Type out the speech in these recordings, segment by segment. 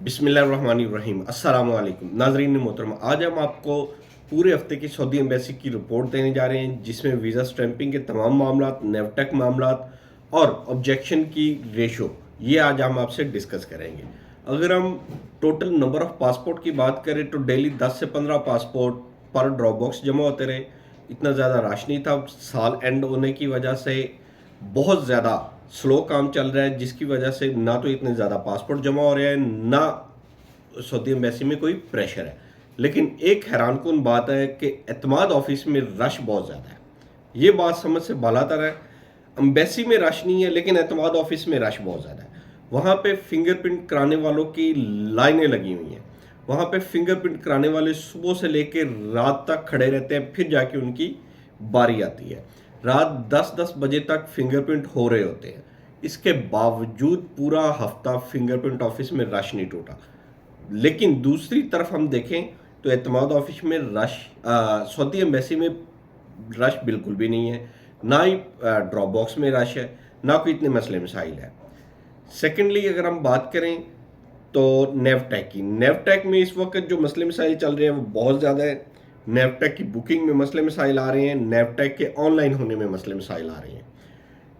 बिस्मिल्लाहिर्रहमानिर्रहीम अस्सलाम वालेकुम नाजरीन मोहतरम। आज हम आपको पूरे हफ्ते की सऊदी एम्बेसी की रिपोर्ट देने जा रहे हैं, जिसमें वीज़ा स्टैंपिंग के तमाम मामला, नेवटेक मामला और ऑब्जेक्शन की रेशो, ये आज हम आपसे डिस्कस करेंगे। अगर हम टोटल नंबर ऑफ़ पासपोर्ट की बात करें तो डेली 10 से 15 पासपोर्ट पर ड्रॉप बॉक्स जमा होते रहे। इतना ज़्यादा रश नहीं था। साल एंड होने की वजह से बहुत ज़्यादा स्लो काम चल रहा है, जिसकी वजह से ना तो इतने ज़्यादा पासपोर्ट जमा हो रहे हैं, ना सऊदी एम्बेसी में कोई प्रेशर है। लेकिन एक हैरानकुन बात है कि एतमाद ऑफिस में रश बहुत ज़्यादा है। ये बात समझ से बालातर है। एम्बेसी में रश नहीं है, लेकिन एतमाद ऑफिस में रश बहुत ज़्यादा है। वहाँ पे फिंगरप्रिंट कराने वालों की लाइनें लगी हुई हैं। वहाँ पे फिंगरप्रिंट कराने वाले सुबह से लेकर रात तक खड़े रहते हैं, फिर जाके उनकी बारी आती है। रात 10-10 बजे तक फिंगरप्रिंट हो रहे होते हैं। इसके बावजूद पूरा हफ्ता फिंगरप्रिंट ऑफिस में रश नहीं टूटा। लेकिन दूसरी तरफ हम देखें तो एतमाद ऑफिस में रश, सऊदी एम्बेसी में रश बिल्कुल भी नहीं है। ना ही ड्रॉप बॉक्स में रश है, ना कोई इतने मसले मसाइल है। सेकेंडली अगर हम बात करें तो नेवटेक की, नेवटेक में इस वक्त जो मसले मसाइल चल रहे हैं वो बहुत ज़्यादा है। नेवटेक की बुकिंग में मसले मसाइल आ रहे हैं, नेवटेक के ऑनलाइन होने में मसले मसाइल आ रहे हैं।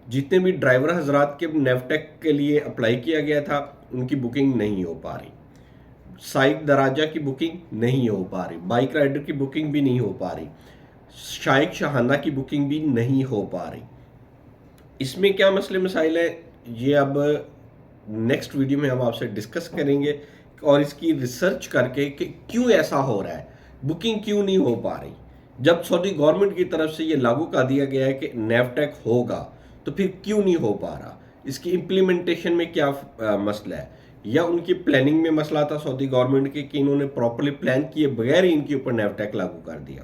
जितने भी ड्राइवर हजरात के नेवटेक के लिए अप्लाई किया गया था, उनकी बुकिंग नहीं हो पा रही। साइक दराजा की बुकिंग नहीं हो पा रही, बाइक राइडर की बुकिंग भी नहीं हो पा रही, शाइक शहाना की बुकिंग भी नहीं हो पा रही। इसमें क्या मसले मसाइल है, ये अब नेक्स्ट वीडियो में हम आपसे डिस्कस करेंगे और इसकी रिसर्च करके कि क्यों ऐसा हो रहा है, बुकिंग क्यों नहीं हो पा रही। जब सऊदी गवर्नमेंट की तरफ से ये लागू कर दिया गया है कि नेवटेक होगा, तो फिर क्यों नहीं हो पा रहा। इसकी इम्प्लीमेंटेशन में क्या मसला है, या उनकी प्लानिंग में मसला था सऊदी गवर्नमेंट के कि इन्होंने प्रॉपर्ली प्लान किए बगैर ही इनके ऊपर नेवटेक लागू कर दिया।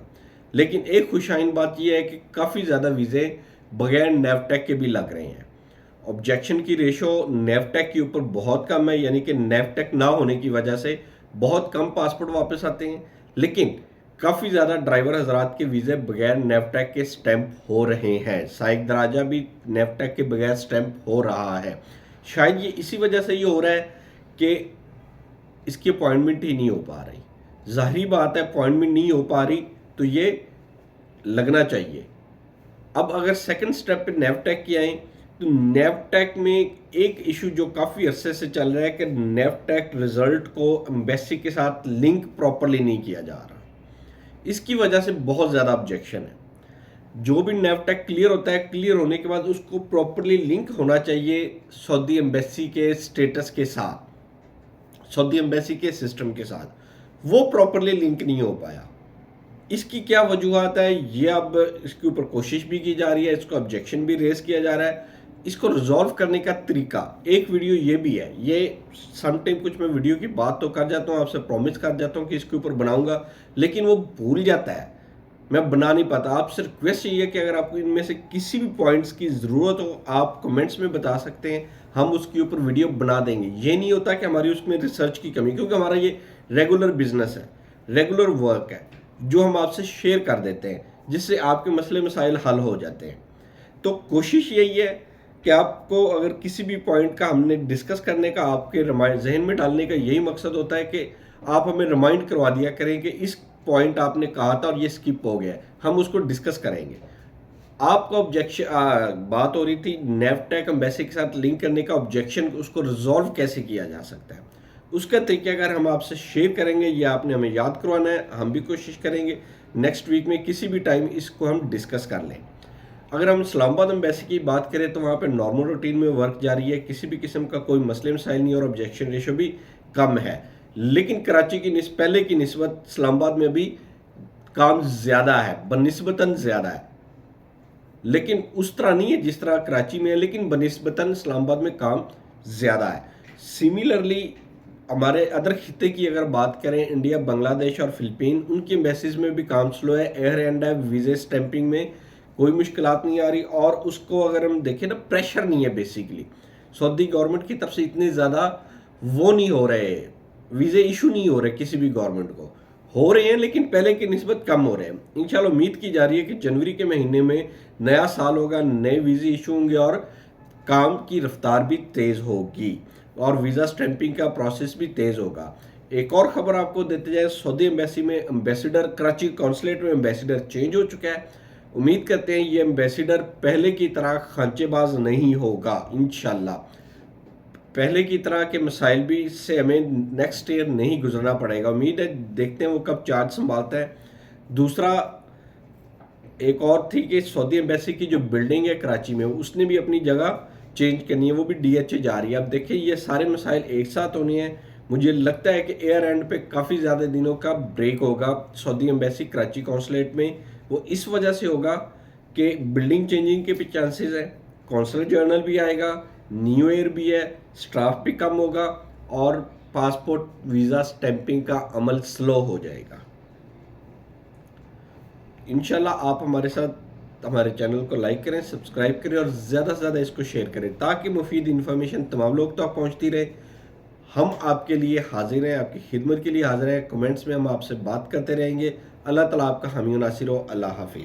लेकिन एक खुशाइन बात यह है कि काफ़ी ज़्यादा वीज़े बगैर नेवटेक के भी लग रहे हैं। ऑब्जेक्शन की रेशो नेवटेक के ऊपर बहुत कम है, यानी कि नेवटेक ना होने की वजह से बहुत कम पासपोर्ट वापस आते हैं। लेकिन काफ़ी ज़्यादा ड्राइवर हजरात के वीज़े बगैर नेवटेक के स्टैंप हो रहे हैं। साइक दराजा भी नेवटेक के बगैर स्टैंप हो रहा है। शायद ये इसी वजह से ये हो रहा है कि इसकी अपॉइंटमेंट ही नहीं हो पा रही। ज़ाहिरी बात है, अपॉइंटमेंट नहीं हो पा रही तो ये लगना चाहिए। अब अगर सेकंड स्टेप पे नेवटेक की आए तो नेवटेक में एक इशू जो काफ़ी अरसे से चल रहा है कि नेवटेक रिजल्ट को एम्बेसी के साथ लिंक प्रॉपरली नहीं किया जा रहा। इसकी वजह से बहुत ज़्यादा ऑब्जेक्शन है। जो भी नेवटेक क्लियर होता है, क्लियर होने के बाद उसको प्रॉपरली लिंक होना चाहिए सऊदी एम्बेसी के स्टेटस के साथ, सऊदी एम्बेसी के सिस्टम के साथ। वो प्रॉपरली लिंक नहीं हो पाया। इसकी क्या वजूहत है, ये अब इसके ऊपर कोशिश भी की जा रही है, इसको ऑब्जेक्शन भी रेज किया जा रहा है। इसको रिजॉल्व करने का तरीका, एक वीडियो ये भी है। ये सम टाइम कुछ मैं वीडियो की बात तो कर जाता हूँ, आपसे प्रॉमिस कर जाता हूँ कि इसके ऊपर बनाऊंगा, लेकिन वो भूल जाता है, मैं बना नहीं पाता। आपसे रिक्वेस्ट यही है कि अगर आपको इनमें से किसी भी पॉइंट्स की ज़रूरत हो, आप कमेंट्स में बता सकते हैं, हम उसके ऊपर वीडियो बना देंगे। ये नहीं होता कि हमारी उसमें रिसर्च की कमी, क्योंकि हमारा ये रेगुलर बिजनेस है, रेगुलर वर्क है जो हम आपसे शेयर कर देते हैं, जिससे आपके मसले मसाइल हल हो जाते हैं। तो कोशिश यही है कि आपको अगर किसी भी पॉइंट का हमने डिस्कस करने का, आपके जहन में डालने का यही मकसद होता है कि आप हमें रिमाइंड करवा दिया करें कि इस पॉइंट आपने कहा था और ये स्किप हो गया, हम उसको डिस्कस करेंगे। आपका ऑब्जेक्शन बात हो रही थी नेवटेक एम्बेसी के साथ लिंक करने का, ऑब्जेक्शन उसको रिजॉल्व कैसे किया जा सकता है, उसका तरीका अगर हम आपसे शेयर करेंगे, ये आपने हमें याद करवाना है। हम भी कोशिश करेंगे नेक्स्ट वीक में किसी भी टाइम इसको हम डिस्कस कर लें। अगर हम इस्लामाबाद एम्बेसी की बात करें तो वहाँ पे नॉर्मल रूटीन में वर्क जारी है, किसी भी किस्म का कोई मसले मसाइल नहीं और ऑब्जेक्शन रेशो भी कम है। लेकिन कराची की पहले की निस्बत इस्लामाबाद में भी काम ज़्यादा है, बनिस्बतन ज़्यादा है, लेकिन उस तरह नहीं है जिस तरह कराची में है, लेकिन बनिस्बतन इस्लामाबाद में काम ज़्यादा है। सिमिलरली हमारे अदर खिते की अगर बात करें, इंडिया, बांग्लादेश और फिलिपीन, उनकी एम्बेसीज में भी काम स्लो है। एयर एंड वीज़े स्टैंपिंग में कोई मुश्किलात नहीं आ रही, और उसको अगर हम देखें ना, प्रेशर नहीं है बेसिकली सऊदी गवर्नमेंट की तरफ से, इतने ज़्यादा वो नहीं हो रहे, वीज़े इशू नहीं हो रहे किसी भी गवर्नमेंट को। हो रहे हैं लेकिन पहले की निस्बत कम हो रहे हैं। इंशाल्लाह उम्मीद की जा रही है कि जनवरी के महीने में नया साल होगा, नए वीज़े इशू होंगे और काम की रफ्तार भी तेज़ होगी। اور ویزا سٹیمپنگ کا پروسیس بھی تیز ہوگا۔ ایک اور خبر آپ کو دیتے جائے، سعودی ایمبیسی میں ایمبیسیڈر، کراچی قونصلیٹ میں ایمبیسیڈر چینج ہو چکا ہے۔ امید کرتے ہیں یہ ایمبیسیڈر پہلے کی طرح خانچے باز نہیں ہوگا انشاءاللہ۔ پہلے کی طرح کے مسائل بھی اس سے ہمیں نیکسٹ ایئر نہیں گزرنا پڑے گا۔ امید ہے دیکھتے ہیں وہ کب چارج سنبھالتا ہے۔ دوسرا ایک اور تھی کہ سعودی ایمبیسی کی جو بلڈنگ ہے کراچی میں، اس نے بھی اپنی جگہ چینج کرنی ہے، وہ بھی ڈی ایچ اے جا رہی ہے۔ اب دیکھیں یہ سارے مسائل ایک ساتھ ہونے ہیں۔ مجھے لگتا ہے کہ ایئر اینڈ پہ کافی زیادہ دنوں کا بریک ہوگا سعودی ایمبیسی کراچی قونصلیٹ میں۔ وہ اس وجہ سے ہوگا کہ بلڈنگ چینجنگ کے بھی چانسز ہیں، قونصلر جنرل بھی آئے گا، نیو ایئر بھی ہے، سٹاف بھی کم ہوگا اور پاسپورٹ ویزا سٹیمپنگ کا عمل سلو ہو جائے گا۔ انشاءاللہ آپ ہمارے ساتھ ہمارے چینل کو لائک کریں، سبسکرائب کریں اور زیادہ سے زیادہ اس کو شیئر کریں تاکہ مفید انفارمیشن تمام لوگ تک پہنچتی رہے۔ ہم آپ کے لیے حاضر ہیں، آپ کی خدمت کے لیے حاضر ہیں۔ کمنٹس میں ہم آپ سے بات کرتے رہیں گے۔ اللہ تعالیٰ آپ کا حامی و ناصر ہو۔ اللہ حافظ۔